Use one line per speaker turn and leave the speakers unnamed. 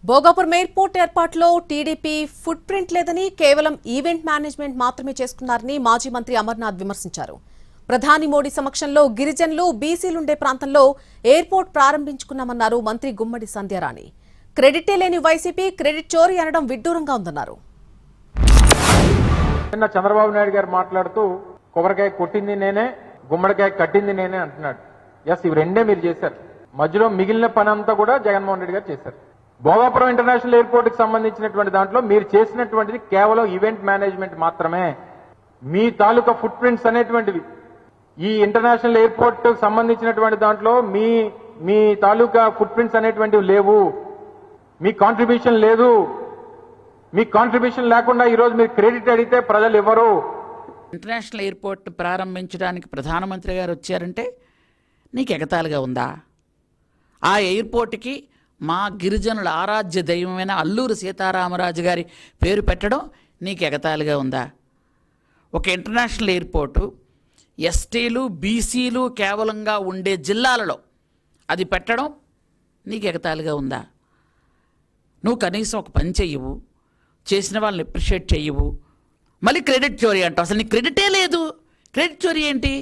Bhogapuram airport ఏర్పాటులో TDP foot print లేదని కేవలం ఈవెంట్ మేనేజ్మెంట్ మాత్రమే చేసుకున్నారని మాజీ మంత్రి అమర్నాథ్ విమర్శించారు. ప్రధాని మోడీ సమక్షంలో గిరిజనులు బీసీలుండే ప్రాంతంలో ఎయిర్పోర్ట్ ప్రారంభించుకున్నామన్నారు మంత్రి గుమ్మడి సంధ్యారాణి. క్రెడిటే లేని వైసీపీ క్రెడిట్ చోరీ అనడం విడ్డూరంగా ఉందన్నారు.
నిన్న చంద్రబాబు నాయుడు గారు మాట్లాడుతూ కొబ్బరికాయ కొట్టింది నేనే, గుమ్మడికాయ కట్టింది నేనే అంటున్నాడు. ఎస్, ఇవి రెండే మీరు చేశారు. మధ్యలో మిగిలిన పని అంతా కూడా జగన్మోహన్ రెడ్డి గారు చేశారు. భోగాపురం ఇంటర్నేషనల్ ఎయిర్పోర్ట్ కి సంబంధించినటువంటి దాంట్లో మీరు చేసినటువంటిది కేవలం ఈవెంట్ మేనేజ్మెంట్ మాత్రమే. మీ తాలూకా ఫుట్ ప్రింట్స్ అనేటువంటివి ఈ ఇంటర్నేషనల్ ఎయిర్పోర్ట్ సంబంధించినటువంటి దాంట్లో మీ తాలూకా ఫుట్ ప్రింట్స్ అనేటువంటివి లేవు. మీ కాంట్రిబ్యూషన్ లేదు. మీ కాంట్రిబ్యూషన్ లేకుండా ఈరోజు మీరు క్రెడిట్ అడిగితే ప్రజలు ఇవ్వరు.
ఇంటర్నేషనల్ ఎయిర్పోర్ట్ ప్రారంభించడానికి ప్రధానమంత్రి గారు వచ్చారంటే నీకు ఎగతాళిగా ఉందా? ఆ ఎయిర్పోర్ట్కి మా గిరిజనుల ఆరాధ్య దైవమైన అల్లూరి సీతారామరాజు గారి పేరు పెట్టడం నీకు ఎగతాళిగా ఉందా? ఒక ఇంటర్నేషనల్ ఎయిర్పోర్టు ఎస్టీలు బీసీలు కేవలంగా ఉండే జిల్లాలలో అది పెట్టడం నీకు ఎగతాళిగా ఉందా? నువ్వు కనీసం ఒక పని చెయ్యవు, చేసిన వాళ్ళని అప్రిషియేట్ చెయ్యవు, మళ్ళీ క్రెడిట్ చోరీ అంటావు. అసలు నీ క్రెడిటే లేదు. క్రెడిట్ చోరీ ఏంటి?